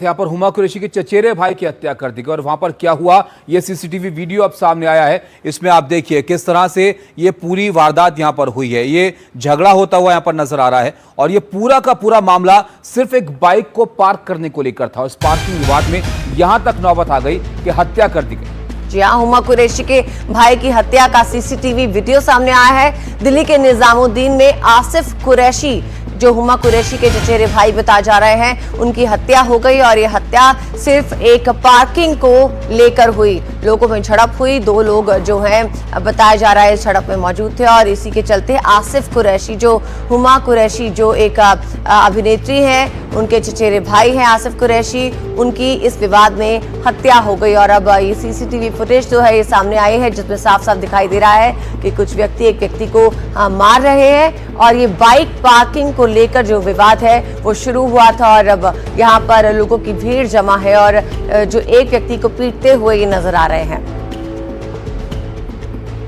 यहाँ पर हुमा कुरैशी के चचेरे भाई की हत्या कर दी गई और वहां पर क्या हुआ ये सीसीटीवी वीडियो अब सामने आया है। इसमें आप देखिए किस तरह से ये पूरी वारदात यहाँ पर हुई है। ये झगड़ा होता हुआ यहाँ पर नजर आ रहा है और ये पूरा का पूरा मामला सिर्फ एक बाइक को पार्क करने को लेकर था। इस पार्किंग विवाद में यहां तक नौबत आ गई कि हत्या कर दी गई। जी हां, हुमा कुरैशी के भाई की हत्या का सीसीटीवी वीडियो सामने आया है। दिल्ली के निजामुद्दीन में आसिफ कुरैशी जो हुमा कुरैशी के चचेरे भाई बताए जा रहे हैं, उनकी हत्या हो गई और ये हत्या सिर्फ एक पार्किंग को लेकर हुई। लोगों में झड़प हुई, दो लोग जो हैं बताया जा रहा है इस झड़प में मौजूद थे और इसी के चलते आसिफ कुरैशी जो हुमा कुरैशी जो एक अभिनेत्री हैं, उनके चचेरे भाई हैं आसिफ कुरैशी, उनकी इस विवाद में हत्या हो गई। और अब ये सीसीटीवी फुटेज जो है ये सामने आई है जिसमें साफ साफ दिखाई दे रहा है कि कुछ व्यक्ति एक व्यक्ति को मार रहे हैं और ये बाइक पार्किंग को लेकर जो विवाद है वो शुरू हुआ था और अब यहाँ पर लोगों की भीड़ जमा है और जो एक व्यक्ति को पीटते हुए ये नजर आ रहे हैं।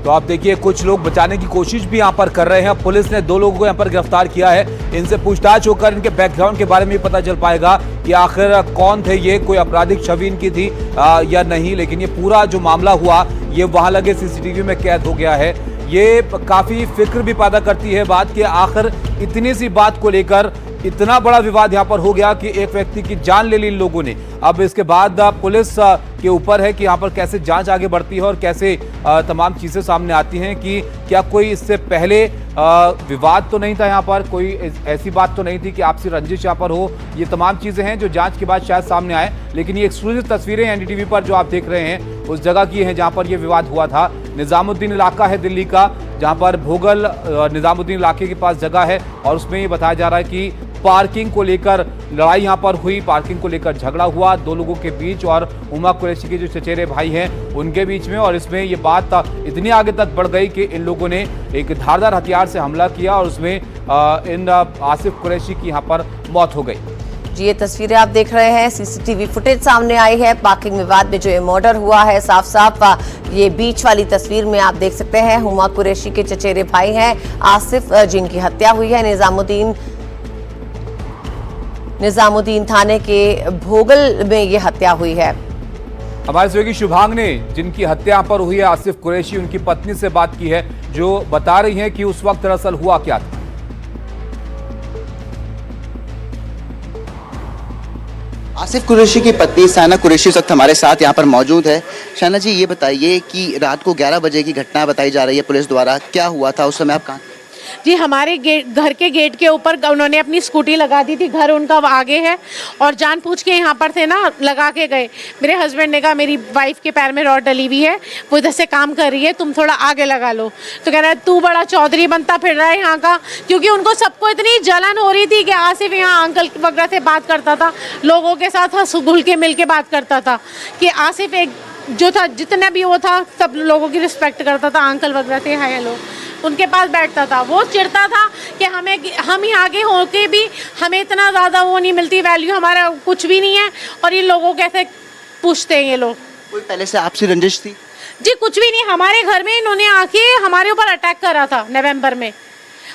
तो आप देखिए कुछ लोग बचाने की कोशिश भी यहाँ पर कर रहे हैं। पुलिस ने दो लोगों को यहाँ पर गिरफ्तार किया है। इनसे पूछताछ होकर इनके बैकग्राउंड के बारे में पता चल पाएगा कि आखिर कौन थे, ये कोई आपराधिक छवि इनकी थी या नहीं। लेकिन ये पूरा जो मामला हुआ ये वहां लगे सीसीटीवी में कैद हो गया है। ये काफी फिक्र भी पैदा करती है बात कि आखिर इतनी सी बात को लेकर इतना बड़ा विवाद यहाँ पर हो गया कि एक व्यक्ति की जान ले ली इन लोगों ने। अब इसके बाद पुलिस के ऊपर है कि यहाँ पर कैसे जांच आगे बढ़ती है और कैसे तमाम चीजें सामने आती हैं कि क्या कोई इससे पहले विवाद तो नहीं था, यहाँ पर कोई ऐसी बात तो नहीं थी कि आपसी रंजिश यहाँ पर हो। ये तमाम चीजें हैं जो जांच के बाद शायद सामने आए। लेकिन ये एक्सक्लूसिव तस्वीरें एनडीटीवी पर जो आप देख रहे हैं उस जगह की हैं जहाँ पर ये विवाद हुआ था। निजामुद्दीन इलाका है दिल्ली का, जहाँ पर भोगल निजामुद्दीन इलाके के पास जगह है और उसमें ये बताया जा रहा है कि पार्किंग को लेकर लड़ाई यहाँ पर हुई, पार्किंग को लेकर झगड़ा हुआ दो लोगों के बीच और हुमा कुरैशी के जो चचेरे भाई हैं उनके बीच में। और इसमें ये बात इतनी आगे तक बढ़ गई कि इन लोगों ने एक धारदार हथियार से हमला किया और उसमें इन आसिफ कुरैशी की यहाँ पर मौत हो गई। जी, ये तस्वीरें आप देख रहे हैं, सीसीटीवी फुटेज सामने आई है। पार्किंग विवाद में जो ये मर्डर हुआ है, साफ साफ ये बीच वाली तस्वीर में आप देख सकते हैं हुमा कुरैशी के चचेरे भाई हैं आसिफ, जिनकी हत्या हुई है निजामुद्दीन थाने के भोगल में ये हत्या हुई है। हमारे सहयोगी शुभांग ने जिनकी हत्या पर हुई है आसिफ कुरैशी, उनकी पत्नी से बात की है जो बता रही हैं कि उस वक्त दरअसल हुआ क्या था। आसिफ कुरैशी की पत्नी शाना कुरैशी इस वक्त हमारे साथ यहाँ पर मौजूद है। शाना जी, ये बताइए कि रात को 11 बजे की घटना बताई जा रही है पुलिस द्वारा, क्या हुआ था उस समय, आप कहाँ? जी, हमारे घर के गेट के ऊपर उन्होंने अपनी स्कूटी लगा दी थी, घर उनका आगे है और जानबूझ के यहाँ पर थे ना लगा के गए। मेरे हस्बैंड ने कहा मेरी वाइफ के पैर में रॉड डली हुई है, वो इधर से काम कर रही है, तुम थोड़ा आगे लगा लो। तो कह रहा है तू बड़ा चौधरी बनता फिर रहा है यहाँ का, क्योंकि उनको सबको इतनी जलन हो रही थी कि आसिफ यहाँ अंकल वगैरह से बात करता था, लोगों के साथ हंस घुल के मिल के बात करता था कि आसिफ एक जो था जितना भी वो था सब लोगों की रिस्पेक्ट करता था, अंकल वगैरह से हाय हेलो उनके पास बैठता था। वो चिढ़ता था कि हम यहाँ के होके भी हमें इतना ज़्यादा वो नहीं मिलती, वैल्यू हमारा कुछ भी नहीं है और ये लोगों कैसे पूछते हैं ये लोग। कोई पहले से आपसी रंजिश थी? जी कुछ भी नहीं, हमारे घर में इन्होंने आके हमारे ऊपर अटैक करा था नवंबर में।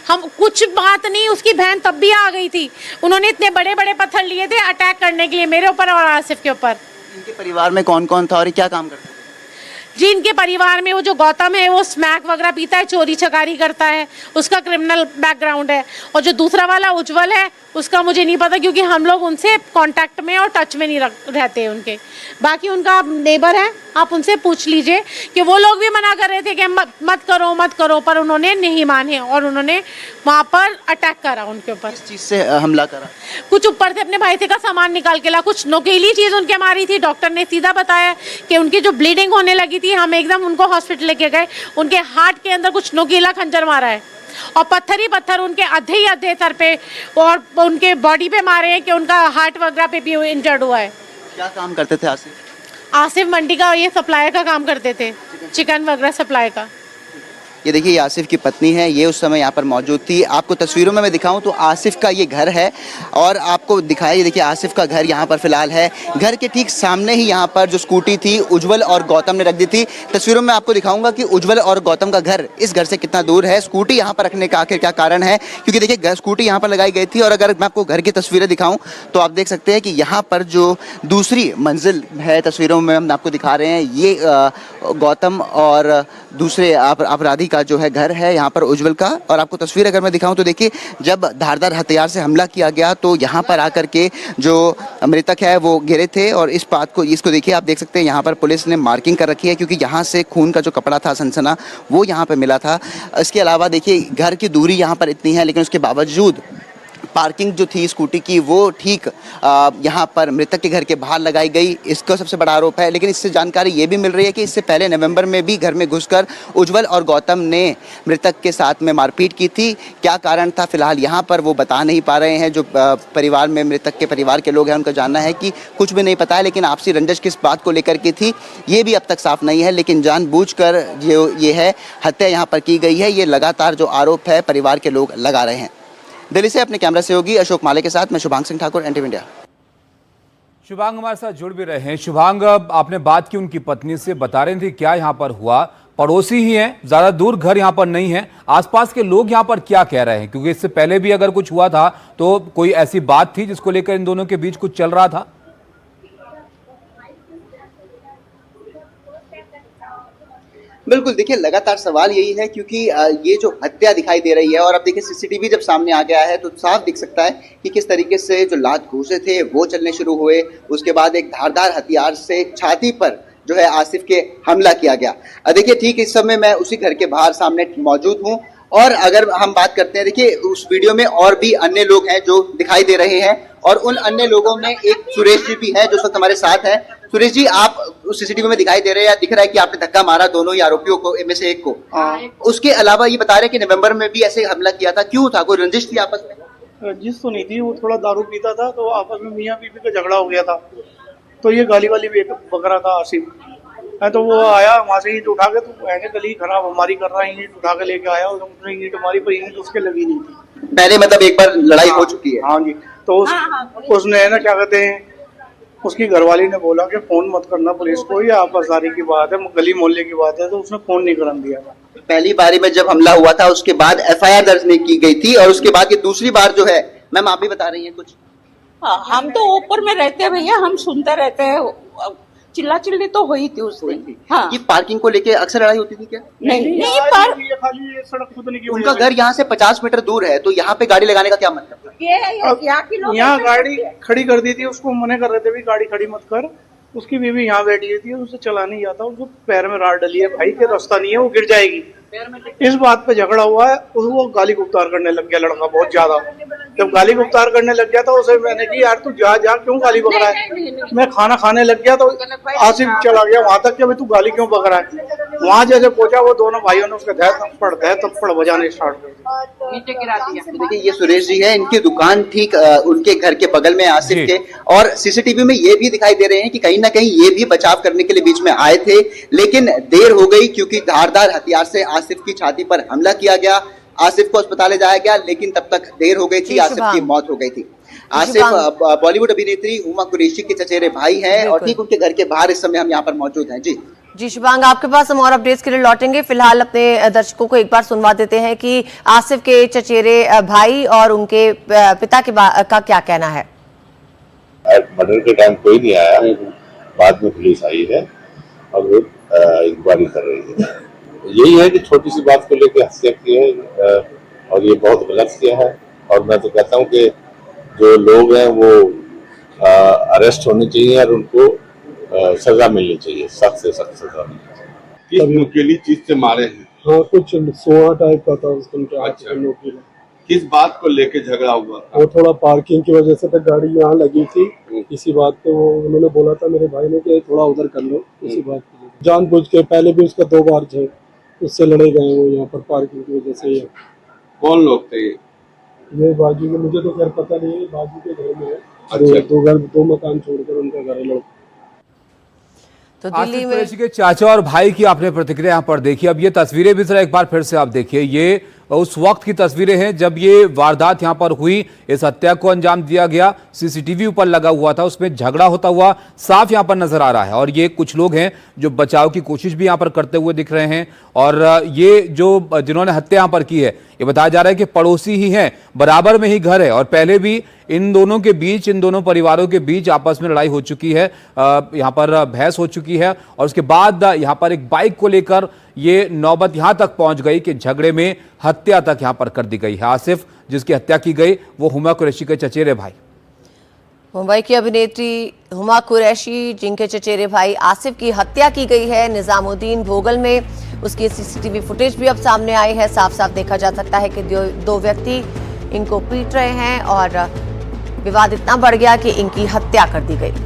हम कुछ बात नहीं, उसकी बहन तब भी आ गई थी, उन्होंने इतने बड़े बड़े पत्थर लिए थे अटैक करने के लिए मेरे ऊपर और आसिफ के ऊपर। इनके परिवार में कौन कौन था और क्या काम करता? जी, इनके परिवार में वो जो गौतम है वो स्मैक वगैरह पीता है, चोरी चकारी करता है, उसका क्रिमिनल बैकग्राउंड है। और जो दूसरा वाला उज्जवल है उसका मुझे नहीं पता क्योंकि हम लोग उनसे कांटेक्ट में और टच में नहीं रहते उनके। बाकी उनका नेबर है, आप उनसे पूछ लीजिए कि वो लोग भी मना कर रहे थे कि मत करो, पर उन्होंने नहीं माने और उन्होंने वहाँ पर अटैक करा उनके ऊपर। किस चीज़ से हमला करा? कुछ ऊपर से अपने भाई से का सामान निकाल के ला, कुछ नोकीली चीज़ उनके मारी थी। डॉक्टर ने सीधा बताया कि उनकी जो ब्लीडिंग होने लगी थी, हम एकदम उनको हॉस्पिटल लेके गए, उनके हार्ट के अंदर कुछ नोकीला खंजर मारा है और पत्थर ही पत्थर उनके आधे सर पे और उनके बॉडी पे मारे हैं कि उनका हार्ट वगैरह पे भी इंजर्ड हुआ है। क्या काम करते थे आसिफ? आसिफ मंडी का ये सप्लाई का काम करते थे, चिकन वगैरह सप्लाई का। ये देखिए ये आसिफ की पत्नी है, ये उस समय यहाँ पर मौजूद थी। आपको तस्वीरों में मैं दिखाऊं तो आसिफ का ये घर है और आपको दिखाया, ये देखिए आसिफ का घर यहाँ पर फिलहाल है। घर के ठीक सामने ही यहाँ पर जो स्कूटी थी उज्जवल और गौतम ने रख दी थी। तस्वीरों में आपको दिखाऊंगा कि उज्जवल और गौतम का घर इस घर से कितना दूर है, स्कूटी यहाँ पर रखने का आखिर क्या कारण है, क्योंकि देखिए स्कूटी यहाँ पर लगाई गई थी। और अगर मैं आपको घर की तस्वीरें दिखाऊं तो आप देख सकते हैं कि यहाँ पर जो दूसरी मंजिल है, तस्वीरों में हम आपको दिखा रहे हैं, ये गौतम और दूसरे अपराधी का जो है घर है यहाँ पर उज्जवल का। और आपको तस्वीर अगर मैं दिखाऊं तो देखिए जब धारदार हथियार से हमला किया गया तो यहाँ पर आकर के जो मृतक है वो गिरे थे। और इस बात को, इसको देखिए आप देख सकते हैं यहाँ पर पुलिस ने मार्किंग कर रखी है, क्योंकि यहाँ से खून का जो कपड़ा था, सनसना, वो यहाँ पर मिला था। इसके अलावा देखिए घर की दूरी यहाँ पर इतनी है, लेकिन उसके बावजूद पार्किंग जो थी स्कूटी की वो ठीक यहाँ पर मृतक के घर के बाहर लगाई गई, इसका सबसे बड़ा आरोप है। लेकिन इससे जानकारी ये भी मिल रही है कि इससे पहले नवंबर में भी घर में घुसकर उज्जवल और गौतम ने मृतक के साथ में मारपीट की थी। क्या कारण था फिलहाल यहाँ पर वो बता नहीं पा रहे हैं। जो परिवार में मृतक के परिवार के लोग हैं उनका जानना है कि कुछ भी नहीं पता है, लेकिन आपसी रंजिश किस बात को लेकर की थी ये भी अब तक साफ नहीं है। लेकिन जानबूझकर जो ये है हत्या यहाँ पर की गई है, ये लगातार जो आरोप है परिवार के लोग लगा रहे हैं। दिल्ली से अपने कैमरा सहयोगी अशोक माले के साथ मैं शुभांग सिंह ठाकुर, NTV इंडिया। शुभांग हमारे साथ जुड़ भी रहे हैं। शुभांग, आपने बात की उनकी पत्नी से, बता रहे थे क्या यहाँ पर हुआ, पड़ोसी ही हैं, ज्यादा दूर घर यहाँ पर नहीं है, आसपास के लोग यहाँ पर क्या कह रहे हैं, क्योंकि इससे पहले भी अगर कुछ हुआ था तो कोई ऐसी बात थी जिसको लेकर इन दोनों के बीच कुछ चल रहा था? बिल्कुल, देखिए लगातार सवाल यही है, क्योंकि ये जो हत्या दिखाई दे रही है और अब देखिए सीसीटीवी जब सामने आ गया है तो साफ दिख सकता है कि किस तरीके से जो लात घूंसे थे वो चलने शुरू हुए। उसके बाद एक धारदार हथियार से छाती पर जो है आसिफ के हमला किया गया। देखिए ठीक इस समय मैं उसी घर के बाहर सामने मौजूद हूँ। और अगर हम बात करते हैं, देखिए उस वीडियो में और भी अन्य लोग हैं जो दिखाई दे रहे हैं और उन अन्य लोगों में एक सुरेश जी भी हैं जो इस वक्त हमारे साथ हैं। सुरेश जी, आप उस सीसीटीवी में दिखाई दे रहे हैं, दिख रहा है कि आपने धक्का मारा दोनों ही आरोपियों को, में से एक को। उसके अलावा ये बता रहे हैं कि नवंबर में भी ऐसे हमला किया था, क्यों था, कोई रंजिश थी आपस में? रंजिश तो नहीं थी, वो थोड़ा दारू पीता था तो आपस में मियाँ बीवी का झगड़ा हो गया था, तो ये गाली वाली भी बकरा था आसिफ है। तो वो आया वहां से ईंट उठा के, तो ऐसे गली खराब हमारी कर रहा है, ईंट उठा के लेके आया और उसने ईंट मारी, पर ईंट उसके लगी नहीं थी। पहले मतलब एक बार लड़ाई हो चुकी है? हाँ जी। तो उसने है ना क्या कहते हैं, उसकी घरवाली ने बोला कि फोन मत करना पुलिस को, ये आपसदारी की बात है, गली मोहल्ले की बात है, तो उसने फोन नहीं करने दिया था। पहली बारी में जब हमला हुआ था उसके बाद FIR दर्ज नहीं की गई थी, और उसके बाद ये दूसरी बार जो है, मैम आप भी बता रही हैं कुछ? हाँ, हम तो ऊपर में रहते हैं भैया, हम सुनते रहते हैं, चिल्ला चिल्ली तो हुई थी उस दिन। हाँ। ये पार्किंग को लेके अक्सर लड़ाई होती थी क्या? नहीं खाली ये सड़क खुद नहीं की। उनका घर यहाँ से 50 मीटर दूर है, तो यहाँ पे गाड़ी लगाने का क्या मतलब था? यहाँ गाड़ी खड़ी कर दी थी, उसको मना कर रहे थे भी गाड़ी खड़ी मत कर। उसकी बीवी यहाँ बैठी हुई थी, उसे चला नहीं जाता, उसको पैर में राड डली है, भाई के रास्ता नहीं है, वो गिर जाएगी। इस बात पे झगड़ा हुआ है, वो गाली गुप्तार करने लग गया लड़का बहुत ज्यादा। जब गाली गुप्तार करने लग गया तो उसे मैंने की यार तू जा जा, क्यों गाली बक रहा है। मैं खाना खाने लग गया तो आसिफ चला गया वहां तक कि तू गाली क्यों बक रहा है। वहां जैसे पहुंचा वो दोनों भाइयों ने उसके थप्पड़ बजाने स्टार्ट कर दिया। देखिए ये सुरेश जी है, इनकी दुकान ठीक उनके घर के बगल में आसिफ के, और सीसीटीवी में ये भी दिखाई दे रहे हैं कि कहीं ना कहीं ये भी बचाव करने के लिए बीच में आए थे, लेकिन देर हो गई क्योंकि धारदार हथियार से आसिफ की छाती पर हमला किया गया। आसिफ को अस्पताल ले जाया गया, लेकिन तब तक देर हो गई थी, आसिफ की मौत हो गई थी। आसिफ बॉलीवुड अभिनेत्री हुमा कुरैशी के चचेरे भाई हैं और ठीक उनके घर के बाहर इस समय हम यहाँ पर मौजूद हैं। जी शुभांग, आपके पास हम और अपडेट्स के लिए लौटेंगे। फिलहाल अपने दर्शकों को एक बार सुनवा देते हैं कि आसिफ के चचेरे भाई और उनके पिता का क्या कहना है। मर्डर के टाइम कोई नहीं आया, बाद में पुलिस आई है और वो इंक्वायरी कर रही है। यही है कि छोटी सी बात को लेकर हत्या की है और ये बहुत गलत किया है। और मैं तो कहता हूँ कि जो लोग हैं वो अरेस्ट होने चाहिए और उनको सजा मिलनी चाहिए, सख्त से सख्त सजा मिलनी चाहिए। किस नुकीली चीज से मारे हैं? हाँ, कुछ सोना टाइप का था उसका। अच्छा, किस बात को लेके झगड़ा हुआ था? वो थोड़ा पार्किंग की वजह से तो गाड़ी यहाँ लगी थी, इसी बात पे वो उन्होंने बोला था मेरे भाई ने कि थोड़ा उधर कर लो, इसी बात पे जानबूझ के। पहले भी उसका 2 बार थे, उससे लड़े गए वो यहाँ पर पार्किंग की वजह से। कौन लोग थे ये बाजू के, मुझे तो खैर पता नहीं है, बाजू के घर में है। अच्छा। 2 मकान छोड़कर उनका घर है। तो आसिफ दिल्ली में कुरैशी के चाचा और भाई की आपने प्रतिक्रिया यहाँ पर देखी। अब ये तस्वीरें भी जरा एक बार फिर से आप देखिए। ये उस वक्त की तस्वीरें हैं जब ये वारदात यहाँ पर हुई, इस हत्या को अंजाम दिया गया। सीसीटीवी ऊपर लगा हुआ था, उसमें झगड़ा होता हुआ साफ यहाँ पर नजर आ रहा है। और ये कुछ लोग हैं जो बचाव की कोशिश भी यहाँ पर करते हुए दिख रहे हैं। और ये जो जिन्होंने हत्या यहाँ पर की है, ये बताया जा रहा है कि पड़ोसी ही हैं, बराबर में ही घर है। और पहले भी इन दोनों के बीच, इन दोनों परिवारों के बीच आपस में लड़ाई हो चुकी है, यहाँ पर बहस हो चुकी है। और उसके बाद यहाँ पर एक बाइक को लेकर ये नौबत यहाँ तक पहुंच गई कि झगड़े में हत्या तक यहाँ पर कर दी गई है। आसिफ जिसकी हत्या की गई वो हुमा कुरैशी के चचेरे भाई, मुंबई की अभिनेत्री हुमा कुरैशी जिनके चचेरे भाई आसिफ की हत्या की गई है निजामुद्दीन भोगल में। उसकी सीसीटीवी फुटेज भी अब सामने आई है। साफ साफ देखा जा सकता है कि दो व्यक्ति इनको पीट रहे हैं और विवाद इतना बढ़ गया कि इनकी हत्या कर दी गई।